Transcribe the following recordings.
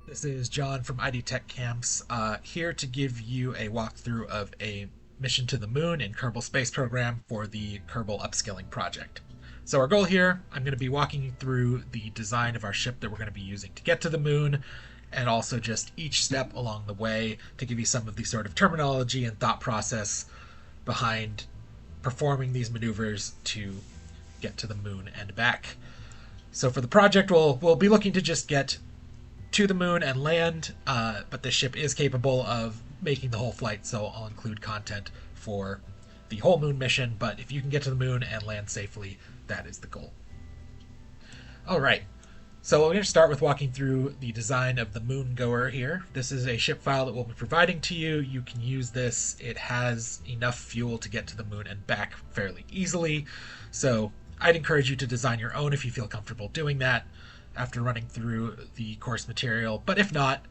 This is John from ID Tech Camps, here to give you a walkthrough of a mission to the moon in Kerbal Space Program for the Kerbal Upskilling project. So our goal here, I'm going to be walking you through the design of our ship that we're going to be using to get to the moon, and also just each step along the way to give you some of the sort of terminology and thought process behind performing these maneuvers to get to the moon and back. So for the project, we'll be looking to just get to the moon and land, but the ship is capable of making the whole flight, so I'll include content for the whole moon mission, but if you can get to the moon and land safely, that is the goal. Alright, so we're going to start with walking through the design of the Moon Goer here. This is a ship file that we'll be providing to you. You can use this. It has enough fuel to get to the moon and back fairly easily, so I'd encourage you to design your own if you feel comfortable doing that after running through the course material, but if not,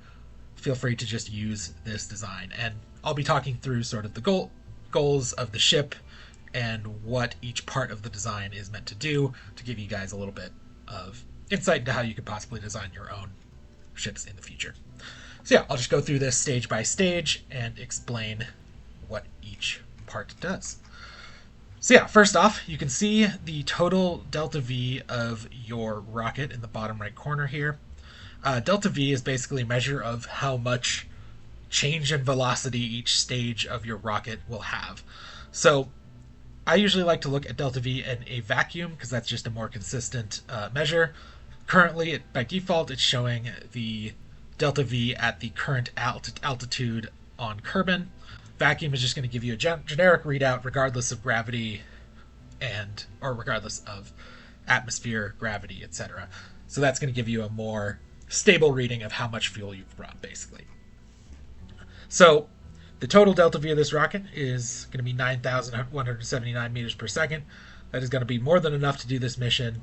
feel free to just use this design. And I'll be talking through sort of the goals of the ship and what each part of the design is meant to do to give you guys a little bit of insight into how you could possibly design your own ships in the future. So yeah, I'll just go through this stage by stage and explain what each part does. So yeah, first off, you can see the total delta V of your rocket in the bottom right corner here. Delta V is basically a measure of how much change in velocity each stage of your rocket will have. So I usually like to look at delta V in a vacuum because that's just a more consistent measure. Currently, by default, it's showing the delta V at the current altitude on Kerbin. Vacuum is just going to give you a generic readout regardless of gravity or regardless of atmosphere, gravity, etc. So that's going to give you a more stable reading of how much fuel you've brought, basically. So the total delta V of this rocket is going to be 9,179 meters per second. That is going to be more than enough to do this mission.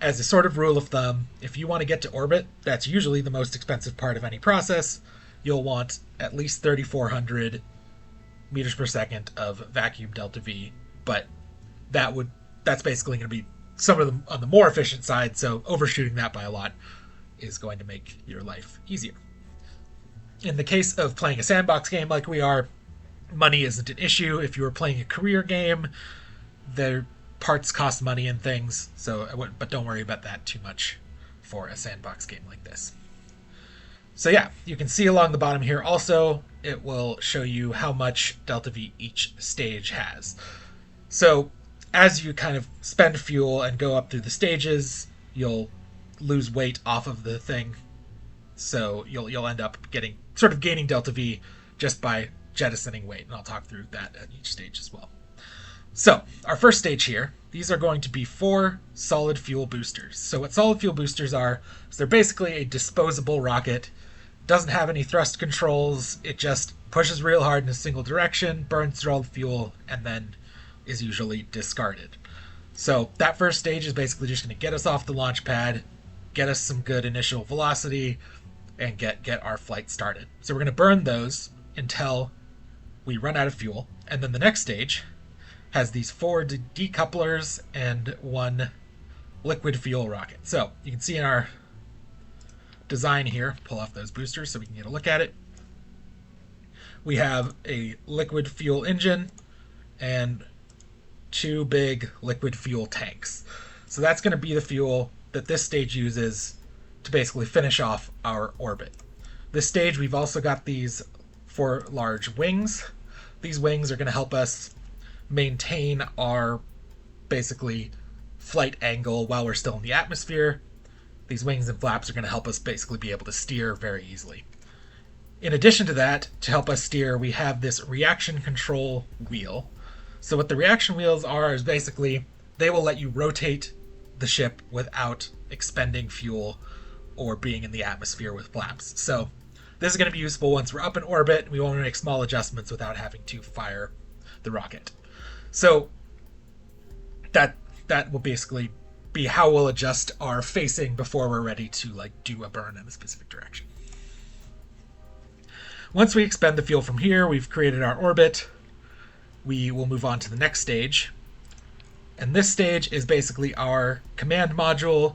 As a sort of rule of thumb, if you want to get to orbit, that's usually the most expensive part of any process. You'll want at least 3,400 meters per second of vacuum delta V, but that's basically going to be some of them on the more efficient side, so overshooting that by a lot is going to make your life easier. In the case of playing a sandbox game like we are, money isn't an issue. If you were playing a career game, their parts cost money and things, but don't worry about that too much for a sandbox game like this. So yeah, you can see along the bottom here also, it will show you how much delta V each stage has. So as you kind of spend fuel and go up through the stages, you'll lose weight off of the thing. So you'll end up gaining delta V just by jettisoning weight, and I'll talk through that at each stage as well. So our first stage here, these are going to be 4 solid fuel boosters. So what solid fuel boosters are, is they're basically a disposable rocket. Doesn't have any thrust controls. It just pushes real hard in a single direction, burns through all the fuel, and then is usually discarded. So that first stage is basically just going to get us off the launch pad, get us some good initial velocity, and get our flight started. So we're going to burn those until we run out of fuel. And then the next stage has these 4 decouplers and 1 liquid fuel rocket. So you can see in our design here, pull off those boosters so we can get a look at it. We have a liquid fuel engine and 2 big liquid fuel tanks. So that's going to be the fuel that this stage uses to basically finish off our orbit. This stage, we've also got these 4 large wings. These wings are going to help us maintain our basically flight angle while we're still in the atmosphere. These wings and flaps are going to help us basically be able to steer very easily. In addition to that, to help us steer, we have this reaction control wheel. So what the reaction wheels are is basically they will let you rotate the ship without expending fuel or being in the atmosphere with flaps. So this is going to be useful once we're up in orbit. We want to make small adjustments without having to fire the rocket. So that will basically be how we'll adjust our facing before we're ready to do a burn in a specific direction. Once we expend the fuel from here, we've created our orbit. We will move on to the next stage. And this stage is basically our command module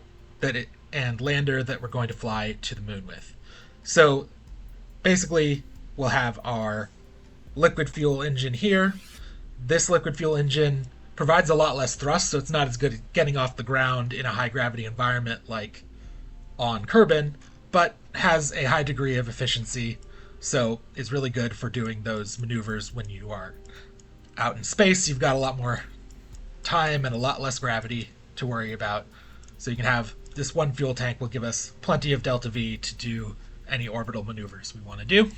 and lander that we're going to fly to the moon with. So basically, we'll have our liquid fuel engine here. This liquid fuel engine provides a lot less thrust, so it's not as good at getting off the ground in a high gravity environment like on Kerbin, but has a high degree of efficiency, so is really good for doing those maneuvers when you are out in space. You've got a lot more time and a lot less gravity to worry about, so you can have this one fuel tank will give us plenty of delta V to do any orbital maneuvers we want to do.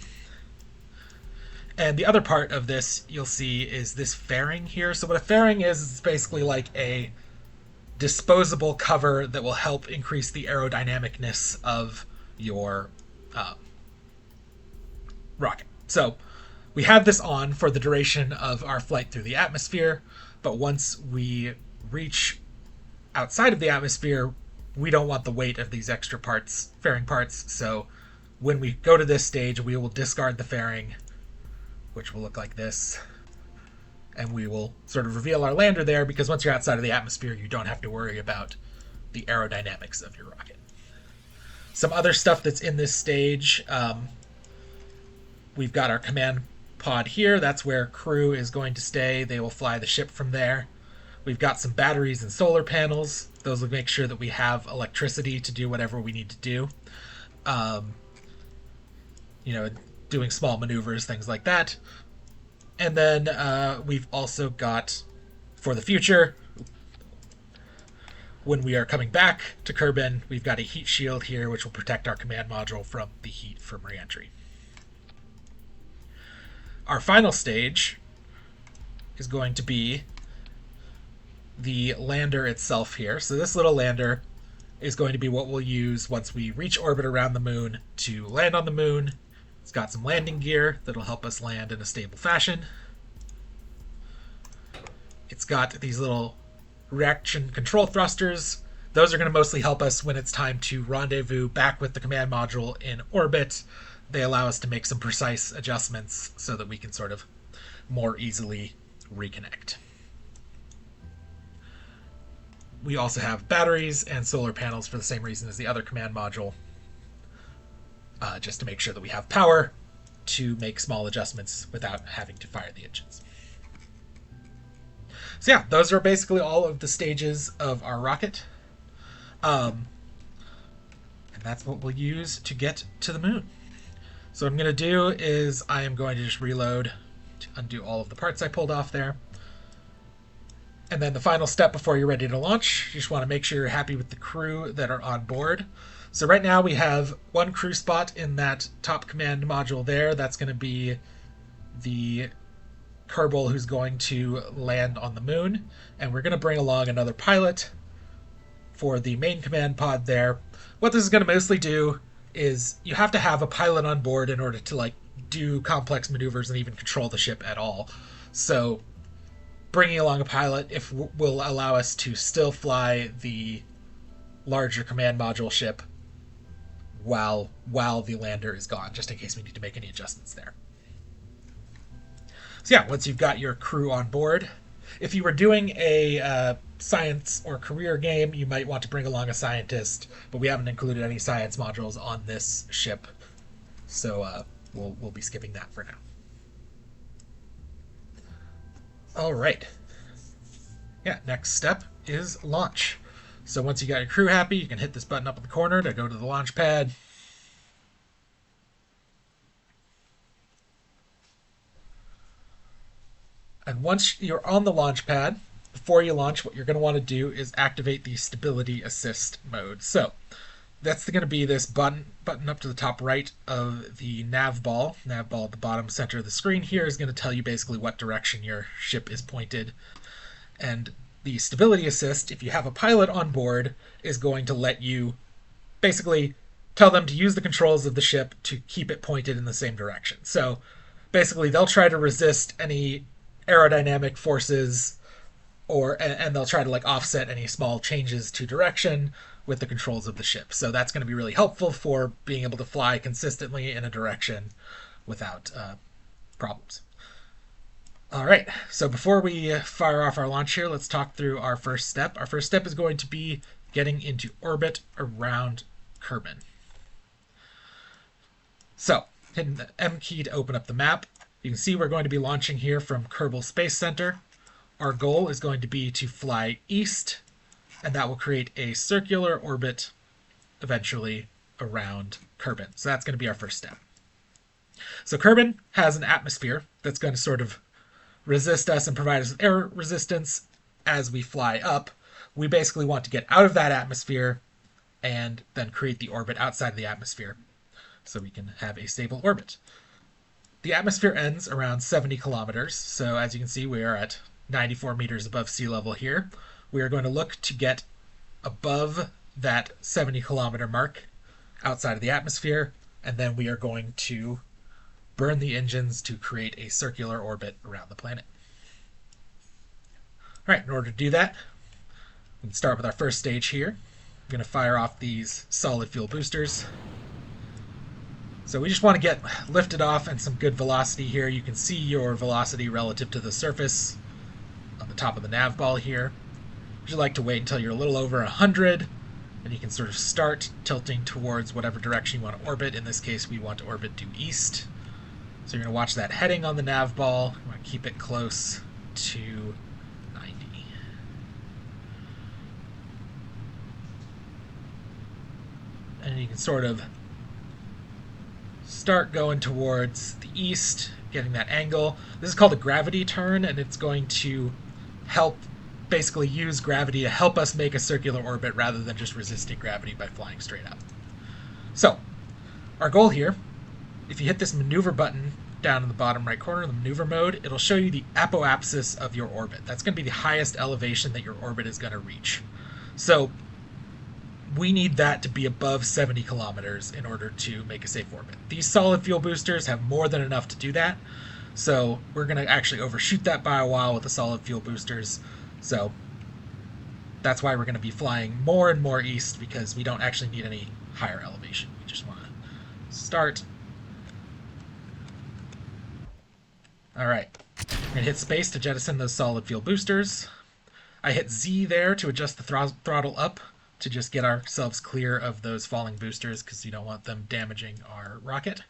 And the other part of this you'll see is this fairing here. So what a fairing is, it's basically like a disposable cover that will help increase the aerodynamicness of your rocket. So we have this on for the duration of our flight through the atmosphere, but once we reach outside of the atmosphere, we don't want the weight of these extra parts, fairing parts, so when we go to this stage, we will discard the fairing, which will look like this, and we will sort of reveal our lander there, because once you're outside of the atmosphere, you don't have to worry about the aerodynamics of your rocket. Some other stuff that's in this stage, we've got our command pod here. That's where crew is going to stay. They will fly the ship from there. We've got some batteries and solar panels. Those will make sure that we have electricity to do whatever we need to do. Doing small maneuvers, things like that. And then we've also got, for the future, when we are coming back to Kerbin, we've got a heat shield here, which will protect our command module from the heat from re-entry. Our final stage is going to be the lander itself here. So this little lander is going to be what we'll use once we reach orbit around the moon to land on the moon. It's got some landing gear that'll help us land in a stable fashion. It's got these little reaction control thrusters. Those are going to mostly help us when it's time to rendezvous back with the command module in orbit. They allow us to make some precise adjustments so that we can sort of more easily reconnect. We also have batteries and solar panels for the same reason as the other command module, just to make sure that we have power to make small adjustments without having to fire the engines. So yeah, those are basically all of the stages of our rocket. And that's what we'll use to get to the moon. So what I'm going to do is I am going to just reload to undo all of the parts I pulled off there. And then the final step before you're ready to launch, you just want to make sure you're happy with the crew that are on board. So right now we have one crew spot in that top command module there. That's going to be the Kerbal who's going to land on the moon. And we're going to bring along another pilot for the main command pod there. What this is going to mostly do is you have to have a pilot on board in order to do complex maneuvers and even control the ship at all. So bringing along a pilot will allow us to still fly the larger command module ship while the lander is gone, just in case we need to make any adjustments there. So yeah, once you've got your crew on board, if you were doing a science or career game, you might want to bring along a scientist, but we haven't included any science modules on this ship, so we'll be skipping that for now. All right. Yeah, next step is launch. So once you got your crew happy, you can hit this button up in the corner to go to the launch pad. And once you're on the launch pad, before you launch, what you're going to want to do is activate the stability assist mode. So that's going to be this button up to the top right of the nav ball. Nav ball at the bottom center of the screen here is going to tell you basically what direction your ship is pointed. And the stability assist, if you have a pilot on board, is going to let you basically tell them to use the controls of the ship to keep it pointed in the same direction. So basically they'll try to resist any aerodynamic forces and they'll try to offset any small changes to direction with the controls of the ship. So that's going to be really helpful for being able to fly consistently in a direction without problems. All right, so before we fire off our launch here, let's talk through our first step. Our first step is going to be getting into orbit around Kerbin. So, hitting the M key to open up the map. You can see we're going to be launching here from Kerbal Space Center. Our goal is going to be to fly east, and that will create a circular orbit eventually around Kerbin. So that's going to be our first step. So Kerbin has an atmosphere that's going to sort of resist us and provide us with air resistance as we fly up. We basically want to get out of that atmosphere and then create the orbit outside of the atmosphere so we can have a stable orbit. The atmosphere ends around 70 kilometers, so as you can see we are at 94 meters above sea level here. We are going to look to get above that 70 kilometer mark outside of the atmosphere, and then we are going to burn the engines to create a circular orbit around the planet. Alright, in order to do that, we can start with our first stage here. I'm going to fire off these solid fuel boosters. So we just want to get lifted off and some good velocity here. You can see your velocity relative to the surface on the top of the nav ball here. You'd like to wait until you're a little over 100, and you can sort of start tilting towards whatever direction you want to orbit. In this case, we want to orbit due east. So you're going to watch that heading on the nav ball. You want to keep it close to 90. And you can sort of start going towards the east, getting that angle. This is called a gravity turn, and it's going to help basically use gravity to help us make a circular orbit rather than just resisting gravity by flying straight up. So, our goal here, if you hit this maneuver button down in the bottom right corner, the maneuver mode, it'll show you the apoapsis of your orbit. That's going to be the highest elevation that your orbit is going to reach. So, we need that to be above 70 kilometers in order to make a safe orbit. These solid fuel boosters have more than enough to do that, so we're going to actually overshoot that by a while with the solid fuel boosters. So that's why we're going to be flying more and more east, because we don't actually need any higher elevation. We just want to start. Alright, I'm going to hit space to jettison those solid fuel boosters. I hit Z there to adjust the throttle up to just get ourselves clear of those falling boosters, because you don't want them damaging our rocket.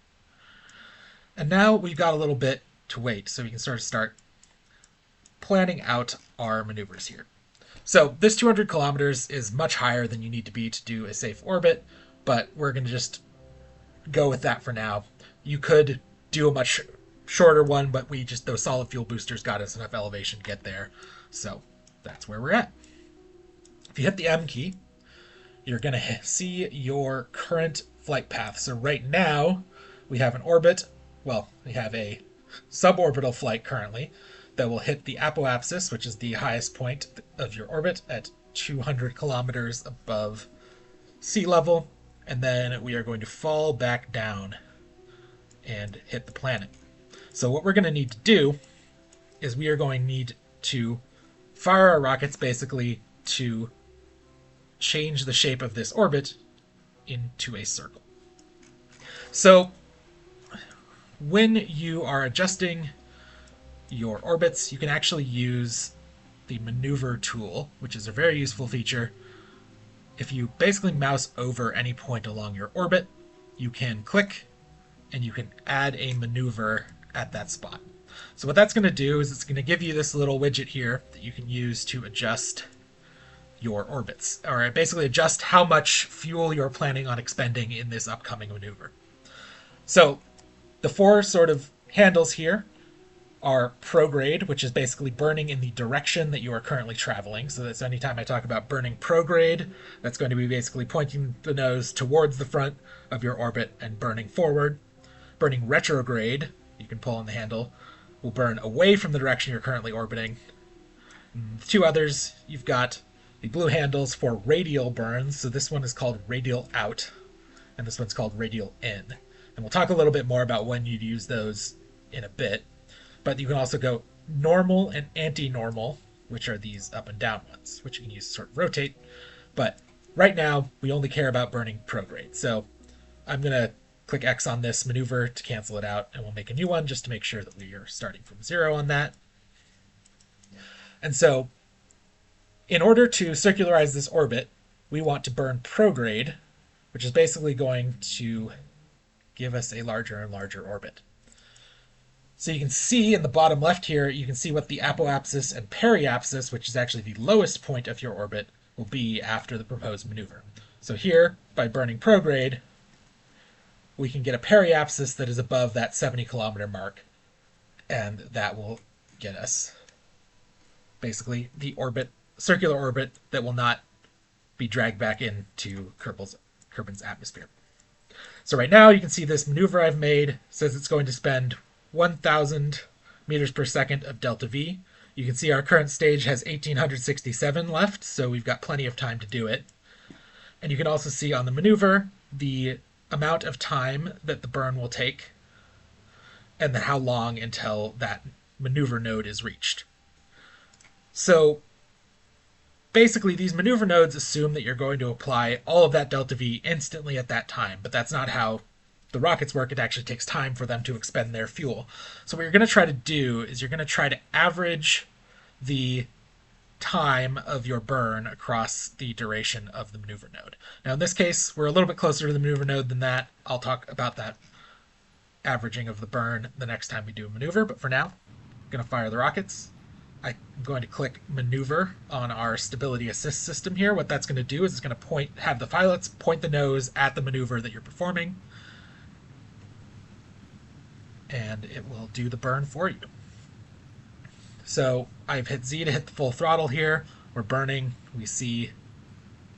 And now we've got a little bit to wait, so we can sort of start planning out our maneuvers here. So this 200 kilometers is much higher than you need to be to do a safe orbit, but we're going to just go with that for now. You could do a much shorter one, but those solid fuel boosters got us enough elevation to get there, so that's where we're at. If you hit the M key, you're going to see your current flight path. So right now, we have an orbit, well, we have a suborbital flight currently that will hit the apoapsis, which is the highest point of your orbit at 200 kilometers above sea level, and then we are going to fall back down and hit the planet. So what we're going to need to do is we are going to need to fire our rockets basically to change the shape of this orbit into a circle. So when you are adjusting your orbits, you can actually use the maneuver tool, which is a very useful feature. If you basically mouse over any point along your orbit, you can click and you can add a maneuver at that spot. So what that's going to do is it's going to give you this little widget here that you can use to adjust your orbits, or basically adjust how much fuel you're planning on expending in this upcoming maneuver. So the four sort of handles here are prograde, which is basically burning in the direction that you are currently traveling. So that's anytime I talk about burning prograde, that's going to be basically pointing the nose towards the front of your orbit and burning forward. Burning retrograde, you can pull on the handle, will burn away from the direction you're currently orbiting. And the two others, you've got the blue handles for radial burns. So this one is called radial out, and this one's called radial in. And we'll talk a little bit more about when you'd use those in a bit. But you can also go normal and anti-normal, which are these up and down ones, which you can use to sort of rotate. But right now, we only care about burning prograde. So I'm going to click X on this maneuver to cancel it out, and we'll make a new one just to make sure that we are starting from 0 on that. And so in order to circularize this orbit, we want to burn prograde, which is basically going to give us a larger and larger orbit. So you can see in the bottom left here, you can see what the apoapsis and periapsis, which is actually the lowest point of your orbit, will be after the proposed maneuver. So here, by burning prograde, we can get a periapsis that is above that 70 kilometer mark, and that will get us basically the orbit, circular orbit that will not be dragged back into Kerbin's atmosphere. So right now you can see this maneuver I've made says it's going to spend 1,000 meters per second of delta V. You can see our current stage has 1,867 left, so we've got plenty of time to do it. And you can also see on the maneuver the amount of time that the burn will take and then how long until that maneuver node is reached. So basically these maneuver nodes assume that you're going to apply all of that delta V instantly at that time, but that's not how the rockets work. It actually takes time for them to expend their fuel. So what you're going to try to do is you're going to try to average the time of your burn across the duration of the maneuver node. Now in this case, we're a little bit closer to the maneuver node than that. I'll talk about that averaging of the burn the next time we do a maneuver, but for now, I'm going to fire the rockets. I'm going to click maneuver on our stability assist system here. What that's going to do is it's going to have the pilots point the nose at the maneuver that you're performing, and it will do the burn for you. So I've hit Z to hit the full throttle here. We're burning. We see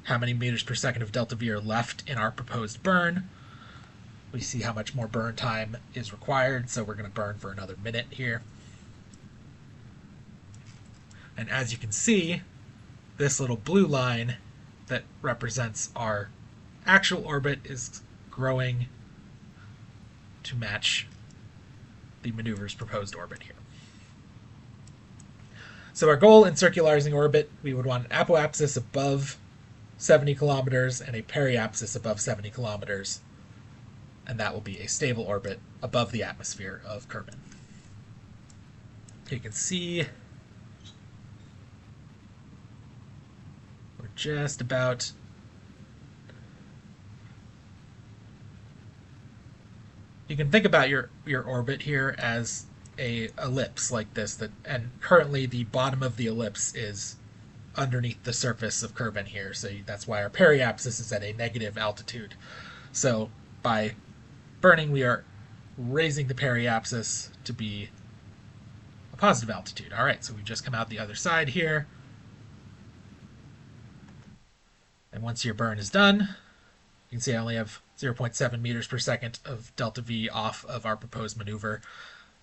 how many meters per second of delta V are left in our proposed burn. We see how much more burn time is required, so we're going to burn for another minute here. And as you can see, this little blue line that represents our actual orbit is growing to match the maneuver's proposed orbit here. So our goal in circularizing orbit, we would want an apoapsis above 70 kilometers and a periapsis above 70 kilometers, and that will be a stable orbit above the atmosphere of Kerbin. You can see we're just about you can think about your orbit here as a ellipse like this, and currently the bottom of the ellipse is underneath the surface of Kerbin here, so that's why our periapsis is at a negative altitude. So by burning, we are raising the periapsis to be a positive altitude. All right, so we've just come out the other side here, and once your burn is done, you can see I only have 0.7 meters per second of delta V off of our proposed maneuver.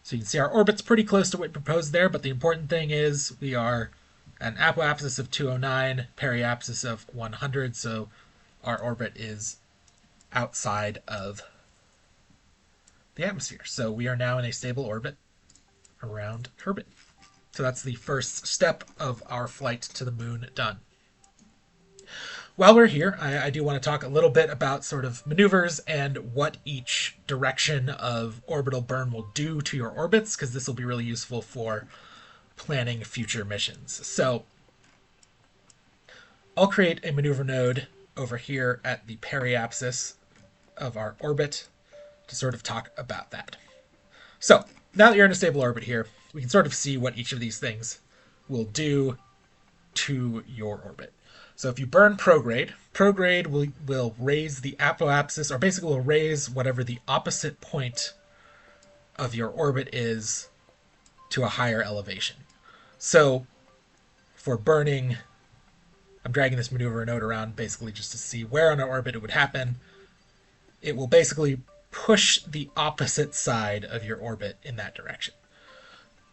So you can see our orbit's pretty close to what we proposed there, but the important thing is we are an apoapsis of 209, periapsis of 100, so our orbit is outside of the atmosphere. So we are now in a stable orbit around Kerbin. So that's the first step of our flight to the moon done. While we're here, I do want to talk a little bit about sort of maneuvers and what each direction of orbital burn will do to your orbits, because this will be really useful for planning future missions. So I'll create a maneuver node over here at the periapsis of our orbit to sort of talk about that. So now that you're in a stable orbit here, we can sort of see what each of these things will do to your orbit. So if you burn prograde, prograde will raise the apoapsis, or basically will raise whatever the opposite point of your orbit is to a higher elevation. So for burning, I'm dragging this maneuver node around basically just to see where on our orbit it would happen. It will basically push the opposite side of your orbit in that direction.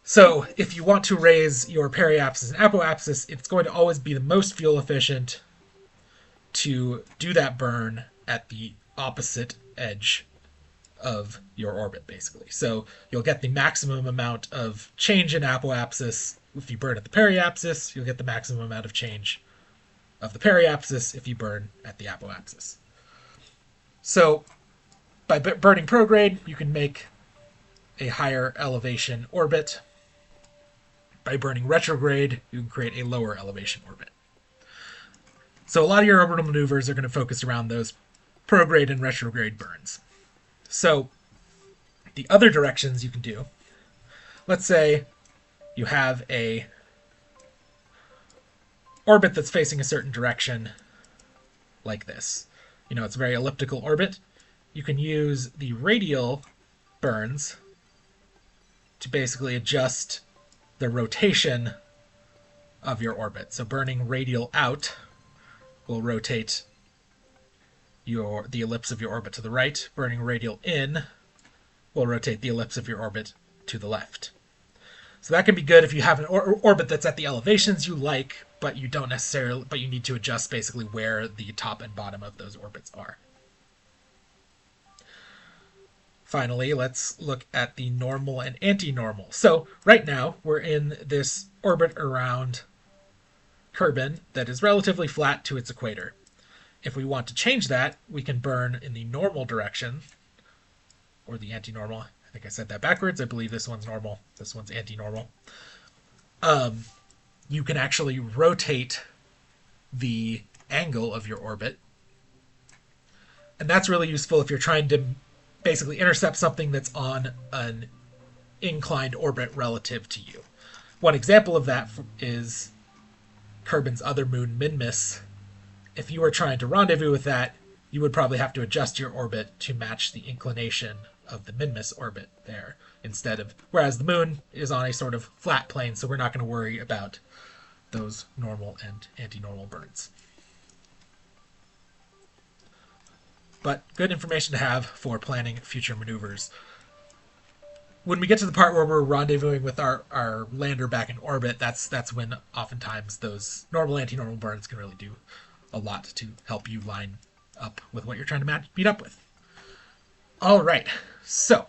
So if you want to raise your periapsis and apoapsis, it's going to always be the most fuel efficient to do that burn at the opposite edge of your orbit, basically. So you'll get the maximum amount of change in apoapsis if you burn at the periapsis. You'll get the maximum amount of change of the periapsis if you burn at the apoapsis. So by burning prograde, you can make a higher elevation orbit. By burning retrograde, you can create a lower elevation orbit. So a lot of your orbital maneuvers are going to focus around those prograde and retrograde burns. So the other directions you can do, let's say you have a orbit that's facing a certain direction like this. You know, it's a very elliptical orbit. You can use the radial burns to basically adjust the rotation of your orbit. So burning radial out will rotate the ellipse of your orbit to the right. Burning radial in will rotate the ellipse of your orbit to the left. So that can be good if you have an orbit that's at the elevations you like, but you need to adjust basically where the top and bottom of those orbits are. Finally, let's look at the normal and anti-normal. So right now we're in this orbit around Kerbin that is relatively flat to its equator. If we want to change that, we can burn in the normal direction, or the anti-normal. I think I said that backwards. I believe this one's normal. This one's anti-normal. You can actually rotate the angle of your orbit. And that's really useful if you're trying to basically intercept something that's on an inclined orbit relative to you. One example of that is Kerbin's other moon, Minmus. If you were trying to rendezvous with that, you would probably have to adjust your orbit to match the inclination of the Minmus orbit there, whereas the moon is on a sort of flat plane, so we're not going to worry about those normal and anti-normal burns. But good information to have for planning future maneuvers. When we get to the part where we're rendezvousing with our lander back in orbit, that's when oftentimes those normal anti-normal burns can really do a lot to help you line up with what you're trying to meet up with. All right, so what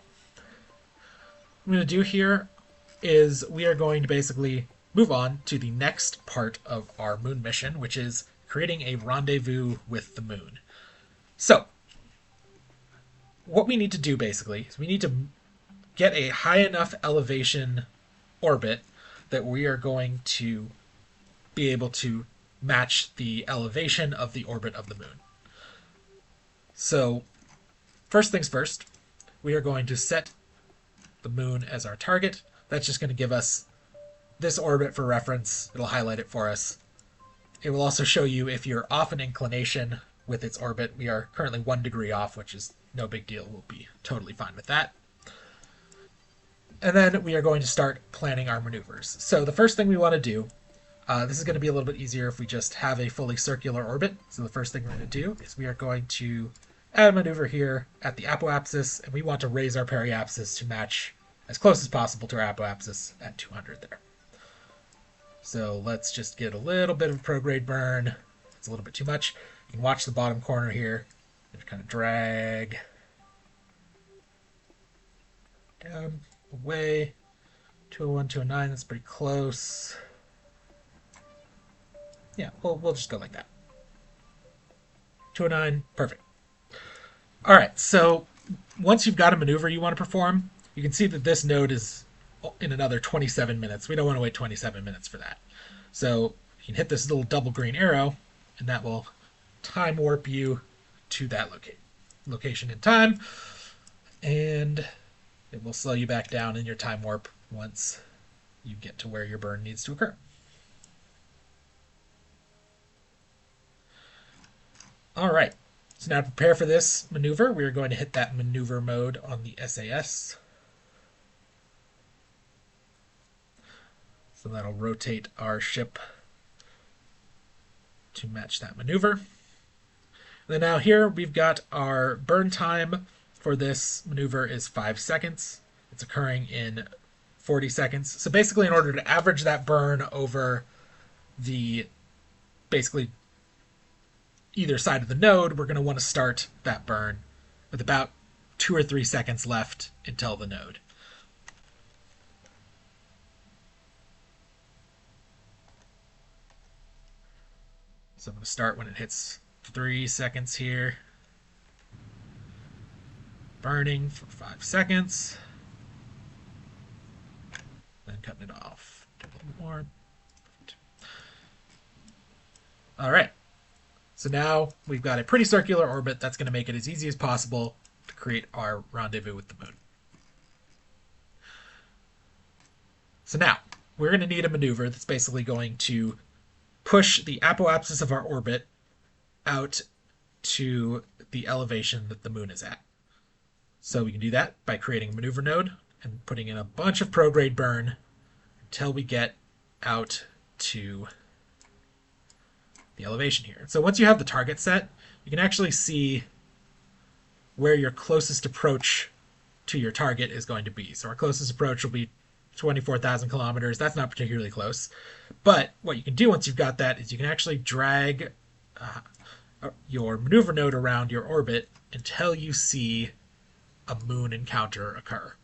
I'm going to do here is we are going to basically move on to the next part of our moon mission, which is creating a rendezvous with the moon. So what we need to do basically is we need to get a high enough elevation orbit that we are going to be able to match the elevation of the orbit of the moon. So first things first, we are going to set the moon as our target. That's just going to give us this orbit for reference. It'll highlight it for us. It will also show you if you're off an inclination with its orbit. We are currently 1 degree off, which is no big deal. We'll be totally fine with that. And then we are going to start planning our maneuvers. So the first thing we want to do, this is going to be a little bit easier if we just have a fully circular orbit. So the first thing we're going to do is we are going to add a maneuver here at the apoapsis, and we want to raise our periapsis to match as close as possible to our apoapsis at 200 there. So let's just get a little bit of prograde burn. It's a little bit too much. You can watch the bottom corner here. Just kind of drag down, away. 201, 209, that's pretty close. Yeah, we'll just go like that. 209, perfect. All right, so once you've got a maneuver you want to perform, you can see that this node is in another 27 minutes. We don't want to wait 27 minutes for that. So you can hit this little double green arrow, and that will time warp you to that location in time, and it will slow you back down in your time warp once you get to where your burn needs to occur. All right, so now to prepare for this maneuver, we are going to hit that maneuver mode on the SAS. So that'll rotate our ship to match that maneuver. And then now here we've got our burn time for this maneuver is 5 seconds. It's occurring in 40 seconds. So basically in order to average that burn over the basically either side of the node, we're going to want to start that burn with about 2 or 3 seconds left until the node. So I'm going to start when it hits 3 seconds here. Burning for 5 seconds. Then cutting it off. Do a little more. All right. So now we've got a pretty circular orbit. That's going to make it as easy as possible to create our rendezvous with the moon. So now, we're going to need a maneuver that's basically going to push the apoapsis of our orbit out to the elevation that the moon is at. So we can do that by creating a maneuver node and putting in a bunch of prograde burn until we get out to the elevation here. So once you have the target set, you can actually see where your closest approach to your target is going to be. So our closest approach will be 24,000 kilometers. That's not particularly close. But what you can do once you've got that is you can actually drag your maneuver node around your orbit until you see a moon encounter occur.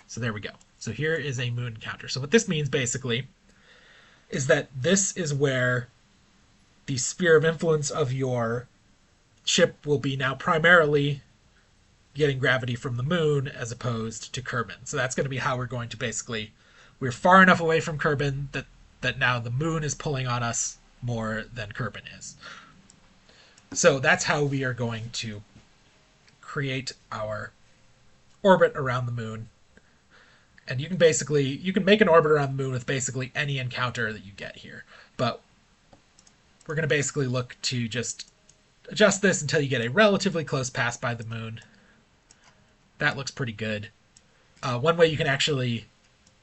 So there we go. So here is a moon encounter. So what this means basically is that this is where the sphere of influence of your ship will be now primarily getting gravity from the moon as opposed to Kerbin. So that's going to be how we're going to basically, we're far enough away from Kerbin that now the moon is pulling on us more than Kerbin is. So that's how we are going to create our orbit around the moon. And you can make an orbit around the moon with basically any encounter that you get here. But we're going to basically look to just adjust this until you get a relatively close pass by the moon. That looks pretty good. One way you can actually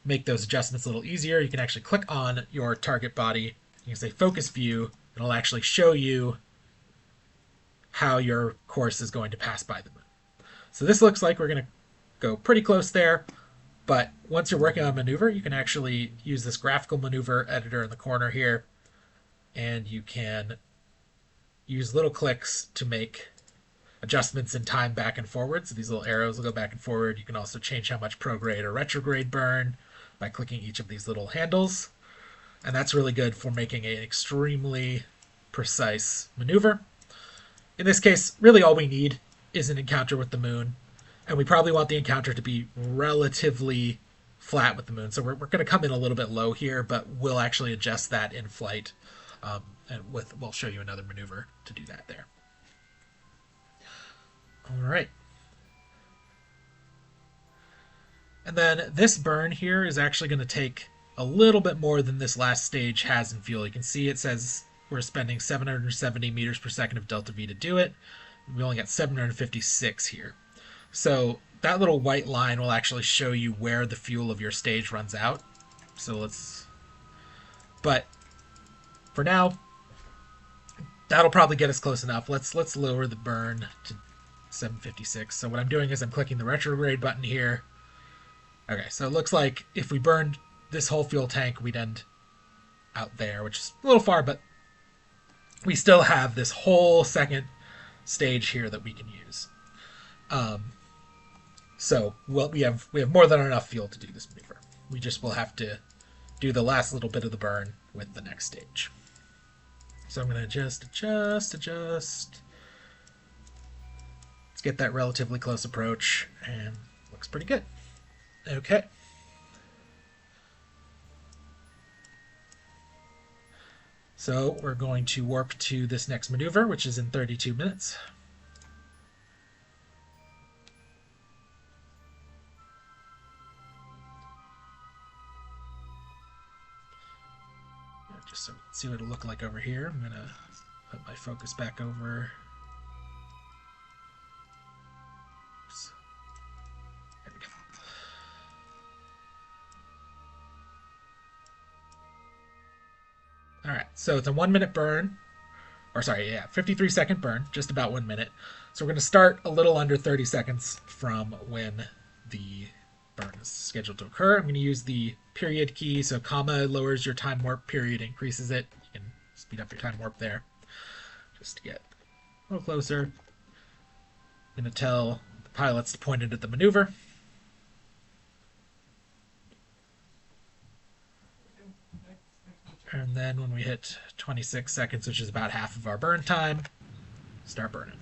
make those adjustments a little easier, you can actually click on your target body. You can say focus view. It'll actually show you how your course is going to pass by the moon. So this looks like we're going to go pretty close there. But once you're working on a maneuver, you can actually use this graphical maneuver editor in the corner here. And you can use little clicks to make adjustments in time back and forward. So these little arrows will go back and forward. You can also change how much prograde or retrograde burn by clicking each of these little handles. And that's really good for making an extremely precise maneuver. In this case, really all we need is an encounter with the moon. And we probably want the encounter to be relatively flat with the moon. So we're going to come in a little bit low here, but we'll actually adjust that in flight. And we'll show you another maneuver to do that there. All right. And then this burn here is actually going to take a little bit more than this last stage has in fuel. You can see it says we're spending 770 meters per second of delta V to do it. We only got 756 here. So that little white line will actually show you where the fuel of your stage runs out. So but for now, that'll probably get us close enough. Let's lower the burn to 756. So what I'm doing is I'm clicking the retrograde button here. Okay, so it looks like if we burned this whole fuel tank, we'd end out there, which is a little far, but we still have this whole second stage here that we can use. So we have more than enough fuel to do this maneuver. We just will have to do the last little bit of the burn with the next stage. So I'm going to just adjust. Let's get that relatively close approach, and looks pretty good. Okay. So we're going to warp to this next maneuver, which is in 32 minutes. Just so we can see what it'll look like over here. I'm going to put my focus back over. Oops. There we go. Alright, so it's a 1 minute burn. 53 second burn, just about 1 minute. So we're going to start a little under 30 seconds from when the burn is scheduled to occur. I'm going to use the period key, so comma lowers your time warp, period increases it. You can speed up your time warp there. Just to get a little closer. I'm going to tell the pilots to point it at the maneuver. And then when we hit 26 seconds, which is about half of our burn time, start burning.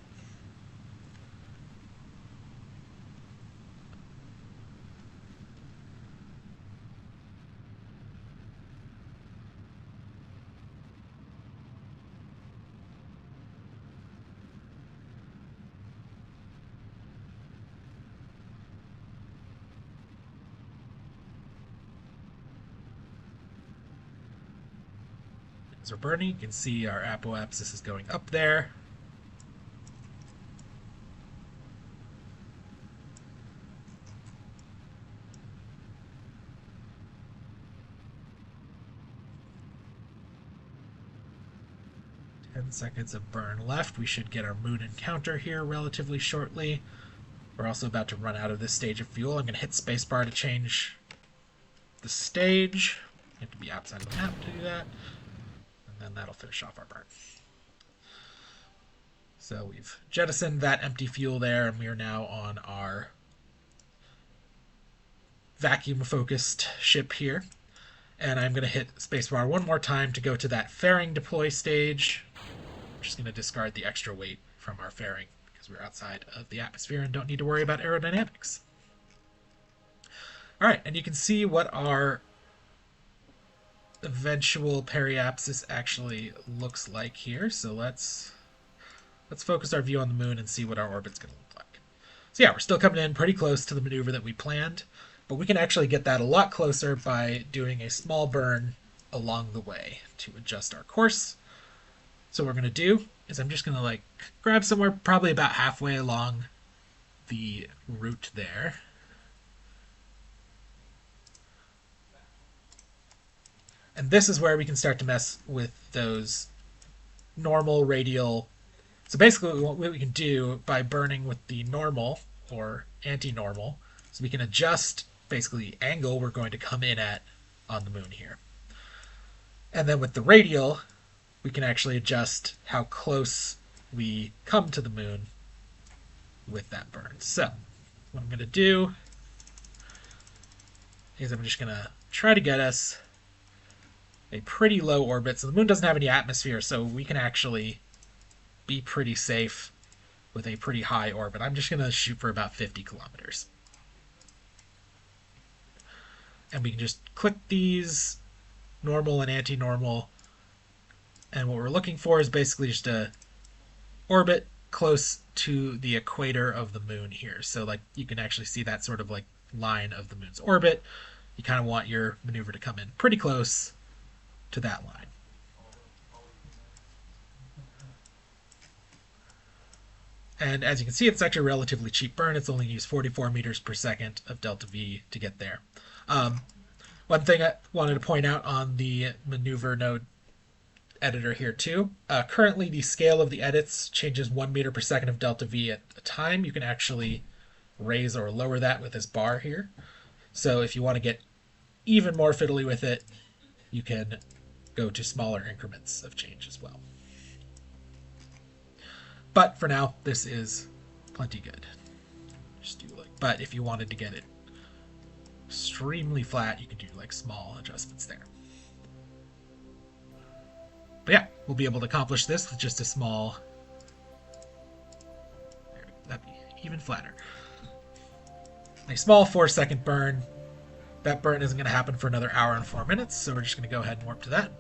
As we're burning, you can see our apoapsis is going up there. Seconds of burn left. We should get our moon encounter here relatively shortly. We're also about to run out of this stage of fuel. I'm going to hit spacebar to change the stage. You have to be outside of the map to do that. And then that'll finish off our burn. So we've jettisoned that empty fuel there, and we are now on our vacuum-focused ship here. And I'm going to hit spacebar one more time to go to that fairing deploy stage. I'm just going to discard the extra weight from our fairing because we're outside of the atmosphere and don't need to worry about aerodynamics. All right, and you can see what our eventual periapsis actually looks like here. So let's focus our view on the moon and see what our orbit's going to look like. So yeah, we're still coming in pretty close to the maneuver that we planned, but we can actually get that a lot closer by doing a small burn along the way to adjust our course. So what we're going to do is I'm just going to grab somewhere probably about halfway along the route there. And this is where we can start to mess with those normal radial. So basically what we can do by burning with the normal or anti-normal is we can adjust basically the angle we're going to come in at on the moon here. And then with the radial, we can actually adjust how close we come to the moon with that burn. So what I'm going to do is I'm just going to try to get us a pretty low orbit. So the moon doesn't have any atmosphere, so we can actually be pretty safe with a pretty high orbit. I'm just going to shoot for about 50 kilometers. And we can just click these normal and anti-normal. And what we're looking for is basically just a orbit close to the equator of the moon here. So you can actually see that sort of line of the moon's orbit. You kind of want your maneuver to come in pretty close to that line. And as you can see, it's actually a relatively cheap burn. It's only used 44 meters per second of delta V to get there. One thing I wanted to point out on the maneuver node editor here too. Currently, the scale of the edits changes 1 meter per second of delta V at a time. You can actually raise or lower that with this bar here. So if you want to get even more fiddly with it, you can go to smaller increments of change as well. But for now, this is plenty good. Just do but if you wanted to get it extremely flat, you can do small adjustments there. But yeah, we'll be able to accomplish this with just a small. That'd be even flatter. A small 4-second burn. That burn isn't going to happen for another hour and 4 minutes, so we're just going to go ahead and warp to that.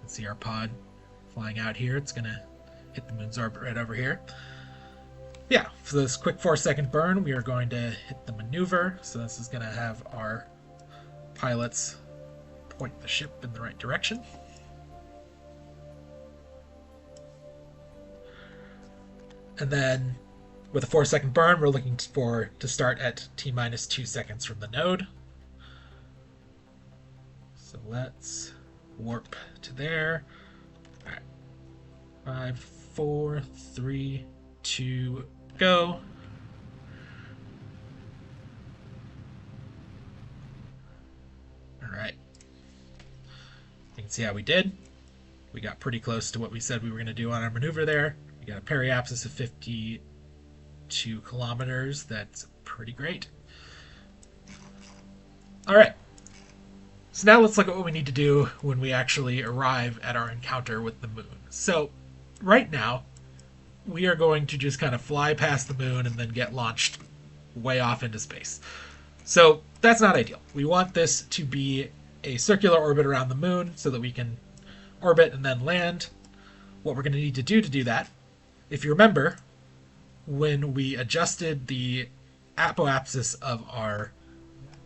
Let's see our pod flying out here. It's going to hit the moon's orbit right over here. Yeah, for this quick 4-second burn, we are going to hit the maneuver. So this is going to have our pilots point the ship in the right direction. And then with a 4-second burn, we're looking to start at T-minus 2 seconds from the node. So let's warp to there. All right. 5, 4, 3, 2, go. All right. You can see how we did. We got pretty close to what we said we were going to do on our maneuver there. We got a periapsis of 52 kilometers. That's pretty great. All right. So now let's look at what we need to do when we actually arrive at our encounter with the moon. So right now, we are going to just kind of fly past the moon and then get launched way off into space. So that's not ideal. We want this to be a circular orbit around the moon so that we can orbit and then land. What we're going to need to do that, if you remember, when we adjusted the apoapsis of our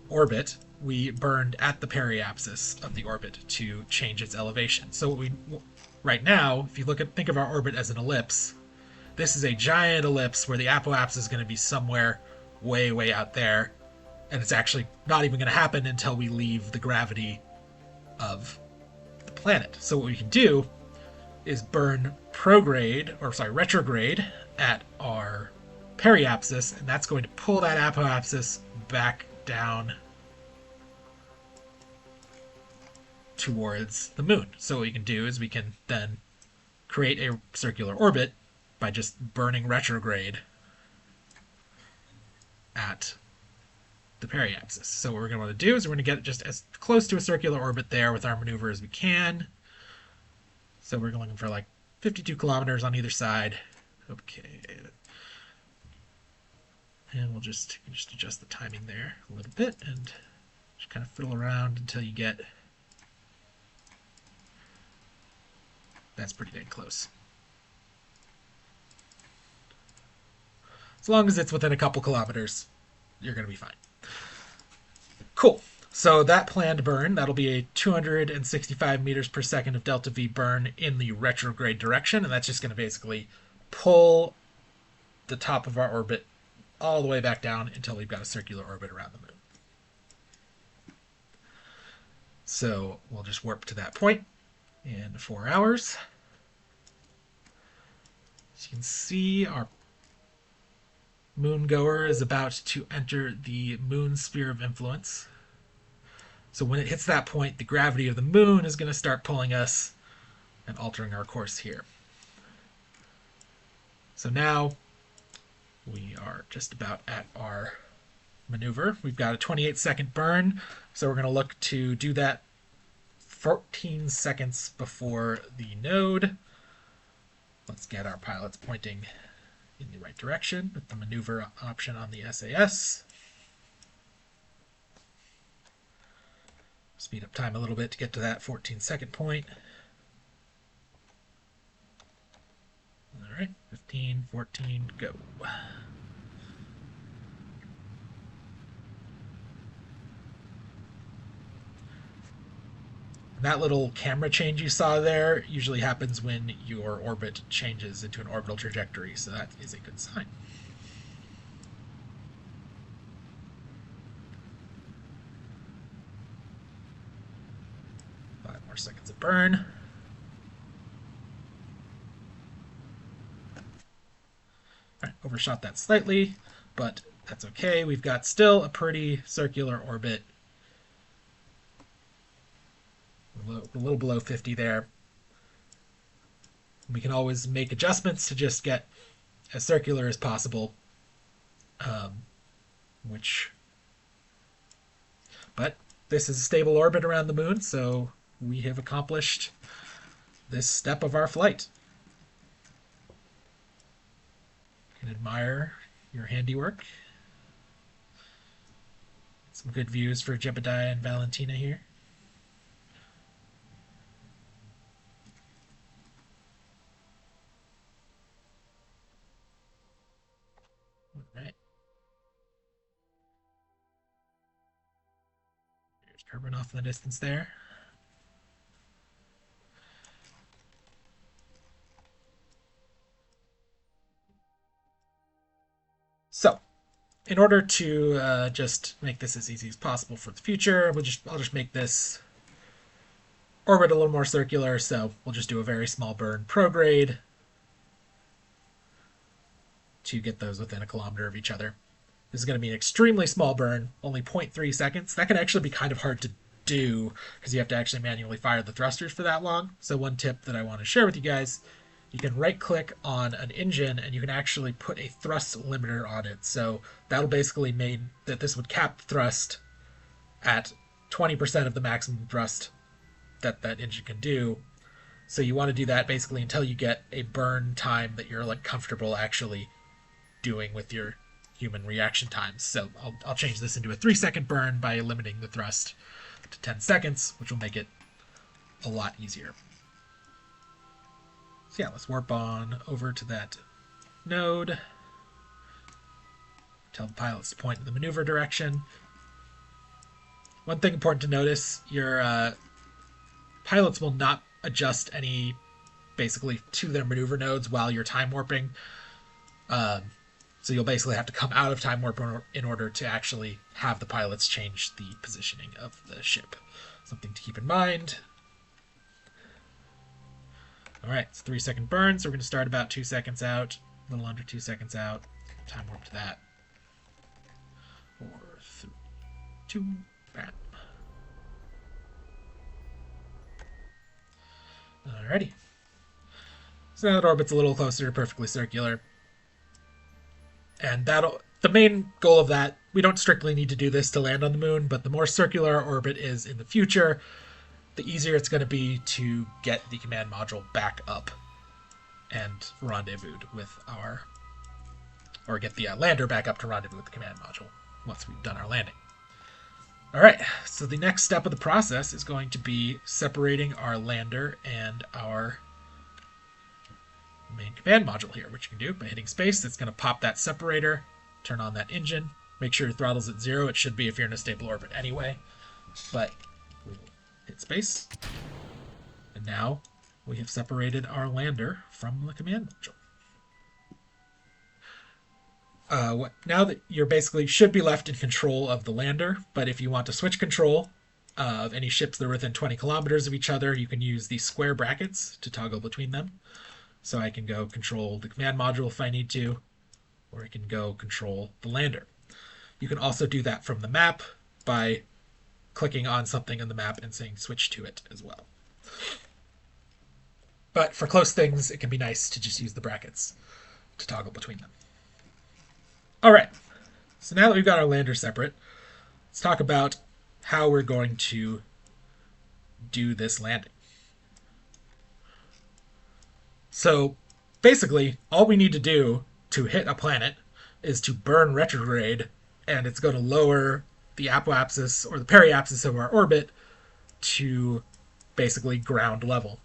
orbit we burned at the periapsis of the orbit to change its elevation. So right now, if you think of our orbit as an ellipse, this is a giant ellipse where the apoapsis is going to be somewhere way, way out there, and it's actually not even going to happen until we leave the gravity of the planet. So what we can do is burn retrograde at our periapsis, and that's going to pull that apoapsis back down towards the moon. So what we can do is we can then create a circular orbit by just burning retrograde at the periapsis. So what we're going to want to do is we're going to get just as close to a circular orbit there with our maneuver as we can. So we're looking for like 52 kilometers on either side. Okay. And we'll just adjust the timing there a little bit and just kind of fiddle around until you get... That's pretty dang close. As long as it's within a couple kilometers, you're going to be fine. Cool. So that planned burn, that'll be a 265 meters per second of delta V burn in the retrograde direction, and that's just going to basically pull the top of our orbit all the way back down until we've got a circular orbit around the moon. So we'll just warp to that point in 4 hours. As you can see, our moon Goer is about to enter the moon sphere of influence. So when it hits that point, the gravity of the moon is going to start pulling us and altering our course here. So now we are just about at our maneuver. We've got a 28-second burn, so we're going to look to do that 14 seconds before the node. Let's get our pilots pointing in the right direction with the maneuver option on the SAS. Speed up time a little bit to get to that 14-second point. All right, 15, 14, go. That little camera change you saw there usually happens when your orbit changes into an orbital trajectory, so that is a good sign. 5 more seconds of burn. All right, overshot that slightly, but that's okay. We've got still a pretty circular orbit. A little below 50 there. We can always make adjustments to just get as circular as possible, but this is a stable orbit around the moon, so we have accomplished this step of our flight. You can admire your handiwork. Some good views for Jebediah and Valentina here. Right. There's Kerbin off in the distance there. So, in order to just make this as easy as possible for the future, I'll just make this orbit a little more circular. So we'll just do a very small burn prograde to get those within a kilometer of each other. This is going to be an extremely small burn, only 0.3 seconds. That can actually be kind of hard to do because you have to actually manually fire the thrusters for that long. So one tip that I want to share with you guys, you can right-click on an engine and you can actually put a thrust limiter on it. So that'll basically mean that this would cap thrust at 20% of the maximum thrust that that engine can do. So you want to do that basically until you get a burn time that you're like comfortable actually doing with your human reaction times. So I'll change this into a 3-second burn by limiting the thrust to 10 seconds, which will make it a lot easier. So yeah, let's warp on over to that node. Tell the pilots to point in the maneuver direction. One thing important to notice, your pilots will not adjust any basically to their maneuver nodes while you're time warping. Um, so you'll basically have to come out of time warp in order to actually have the pilots change the positioning of the ship. Something to keep in mind. All right, it's 3-second burn, so we're going to start about 2 seconds out, a little under 2 seconds out. Time warp to that. 4, 3, 2, bam. Alrighty. So now that orbit's a little closer to perfectly circular. And the main goal of that, we don't strictly need to do this to land on the moon, but the more circular our orbit is in the future, the easier it's going to be to get the command module back up and rendezvoused with or get the lander back up to rendezvous with the command module once we've done our landing. All right, so the next step of the process is going to be separating our lander and our main command module here, which you can do by hitting space. It's going to pop that separator, turn on that engine, make sure your throttle's at 0. It should be if you're in a stable orbit anyway, but we'll hit space. And now we have separated our lander from the command module. Now that you're basically should be left in control of the lander, but if you want to switch control of any ships that are within 20 kilometers of each other, you can use the square brackets to toggle between them. So I can go control the command module if I need to, or I can go control the lander. You can also do that from the map by clicking on something on the map and saying switch to it as well. But for close things, it can be nice to just use the brackets to toggle between them. All right, so now that we've got our lander separate, let's talk about how we're going to do this landing. So basically, all we need to do to hit a planet is to burn retrograde, and it's going to lower the apoapsis or the periapsis of our orbit to basically ground level.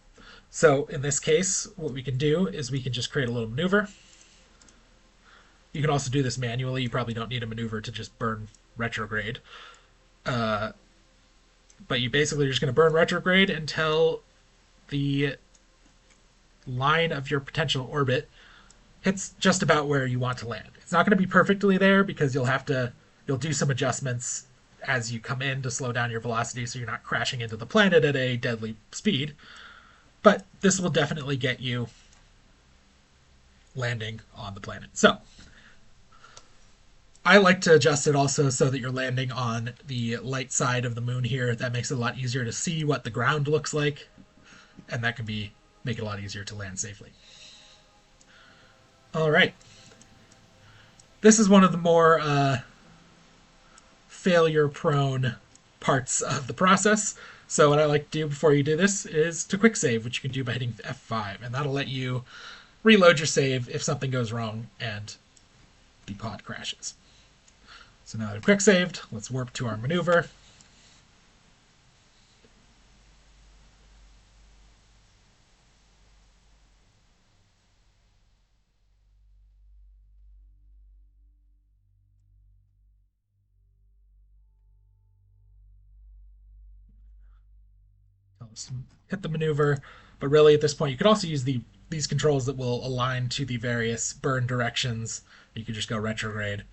So in this case, what we can do is we can just create a little maneuver. You can also do this manually. You probably don't need a maneuver to just burn retrograde. But you basically are just going to burn retrograde until the line of your potential orbit hits just about where you want to land. It's not going to be perfectly there because you'll do some adjustments as you come in to slow down your velocity so you're not crashing into the planet at a deadly speed. But this will definitely get you landing on the planet. So I like to adjust it also so that you're landing on the light side of the moon here. That makes it a lot easier to see what the ground looks like, and that can make it a lot easier to land safely. All right. This is one of the more failure-prone parts of the process. So what I like to do before you do this is to quick save, which you can do by hitting F5, and that'll let you reload your save if something goes wrong and the pod crashes. So now that I've quick saved, let's warp to our maneuver. Let's hit the maneuver, but really at this point you could also use these controls that will align to the various burn directions. You could just go retrograde.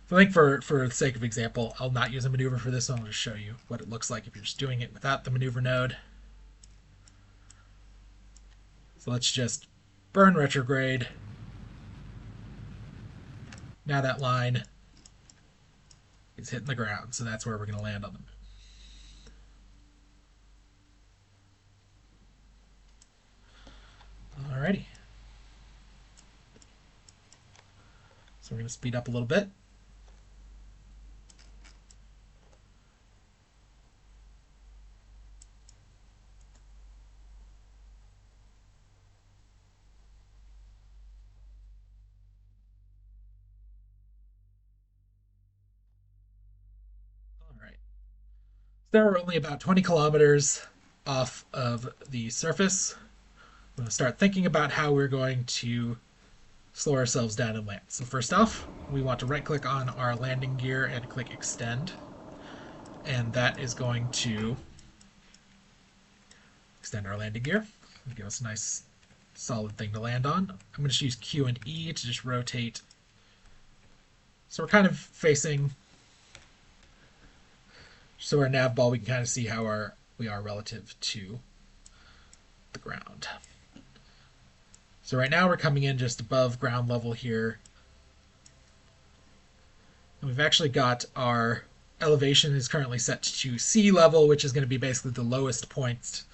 So I think for the sake of example, I'll not use a maneuver for this one. I'll just show you what it looks like if you're just doing it without the maneuver node. So let's just burn retrograde. Now that line is hitting the ground, so that's where we're going to land on the moon. Alrighty. So we're going to speed up a little bit. Alright. So we're only about 20 kilometers off of the surface. I'm going to start thinking about how we're going to slow ourselves down and land. So first off, we want to right click on our landing gear and click extend. and that is going to extend our landing gear and give us a nice solid thing to land on. I'm going to use Q and E to just rotate. So we're kind of facing, so our nav ball, we can kind of see how we are relative to the ground. So right now we're coming in just above ground level here. And we've actually got our elevation is currently set to sea level, which is going to be basically the lowest points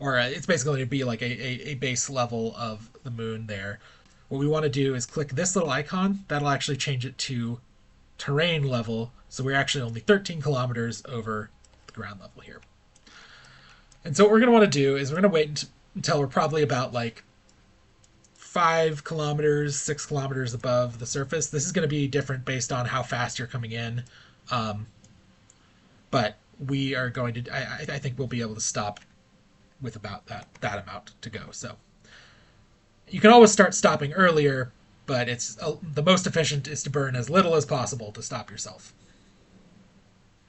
it's basically going to be like a base level of the moon there. What we want to do is click this little icon. That'll actually change it to terrain level. So we're actually only 13 kilometers over the ground level here. And so what we're going to want to do is we're going to wait until we're probably about like 5 kilometers, 6 kilometers above the surface. This is going to be different based on how fast you're coming in. But we are going to, I think we'll be able to stop with about that amount to go. So you can always start stopping earlier, but it's the most efficient is to burn as little as possible to stop yourself.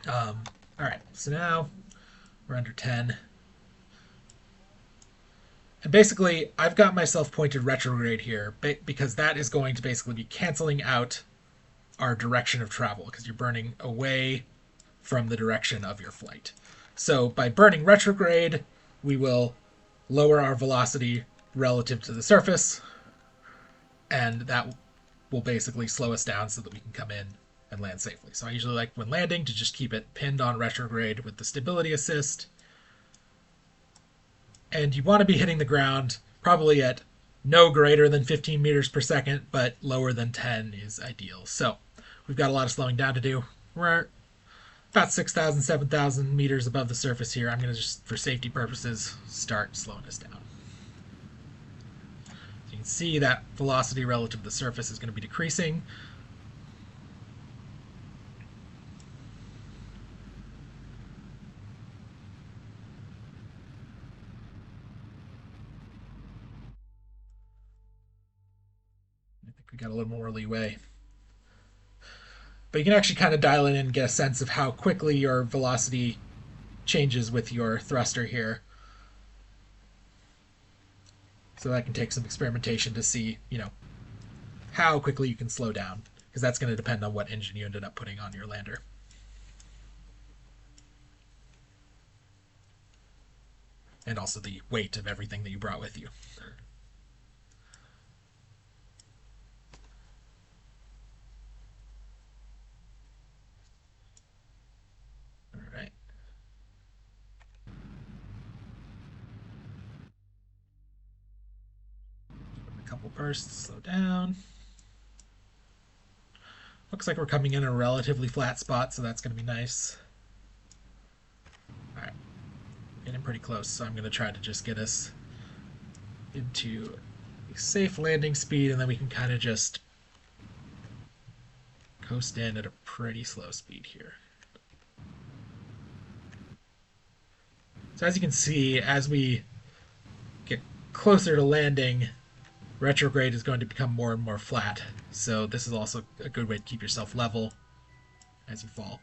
All right, so now we're under 10. And basically, I've got myself pointed retrograde here because that is going to basically be canceling out our direction of travel because you're burning away from the direction of your flight. So by burning retrograde, we will lower our velocity relative to the surface, and that will basically slow us down so that we can come in and land safely. So I usually like when landing to just keep it pinned on retrograde with the stability assist. And you want to be hitting the ground probably at no greater than 15 meters per second, but lower than 10 is ideal. So we've got a lot of slowing down to do. We're about 6,000, 7,000 meters above the surface here. I'm going to just, for safety purposes, start slowing us down. So you can see that velocity relative to the surface is going to be decreasing. I think we got a little more leeway. But you can actually kind of dial it in and get a sense of how quickly your velocity changes with your thruster here. So that can take some experimentation to see, how quickly you can slow down, because that's going to depend on what engine you ended up putting on your lander. And also the weight of everything that you brought with you. All right. A couple bursts, slow down. Looks like we're coming in a relatively flat spot, so that's going to be nice. All right. Getting pretty close, so I'm going to try to just get us into a safe landing speed, and then we can kind of just coast in at a pretty slow speed here. So as you can see, as we get closer to landing, retrograde is going to become more and more flat. So this is also a good way to keep yourself level as you fall.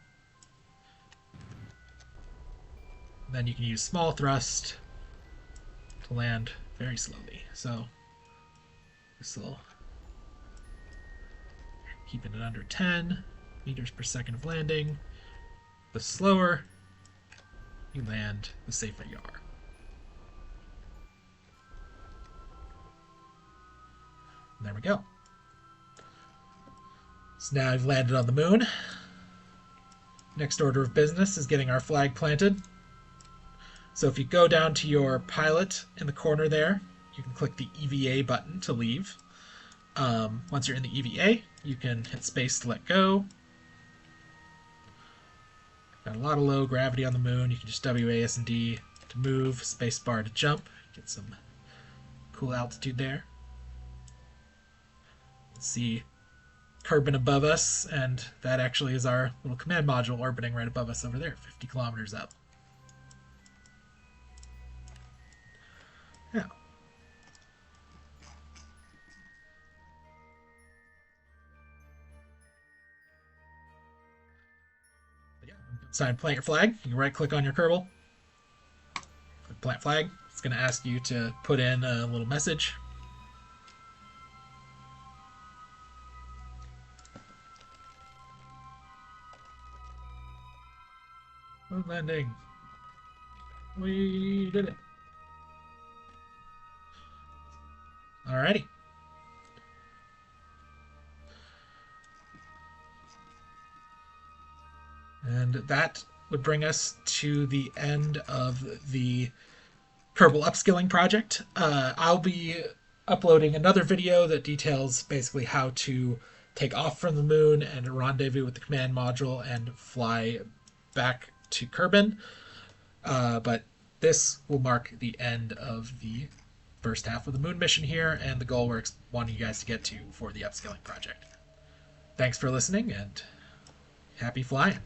And then you can use small thrust to land very slowly. So this will keeping it under 10 meters per second of landing. The slower you land, the safer you are. And there we go. So now I've landed on the moon. Next order of business is getting our flag planted. So if you go down to your pilot in the corner there, you can click the EVA button to leave. Once you're in the EVA, you can hit space to let go. Got a lot of low gravity on the moon. You can just WASD to move, space bar to jump. Get some cool altitude there. See Kerbin above us, and that actually is our little command module orbiting right above us over there, 50 kilometers up. Yeah. Sign plant your flag. You can right click on your Kerbal. Click plant flag. It's going to ask you to put in a little message. Moon landing. We did it. Alrighty. And that would bring us to the end of the Kerbal Upskilling project. I'll be uploading another video that details basically how to take off from the moon and rendezvous with the command module and fly back to Kerbin. But this will mark the end of the first half of the moon mission here and the goal we're wanting you guys to get to for the upskilling project. Thanks for listening and happy flying.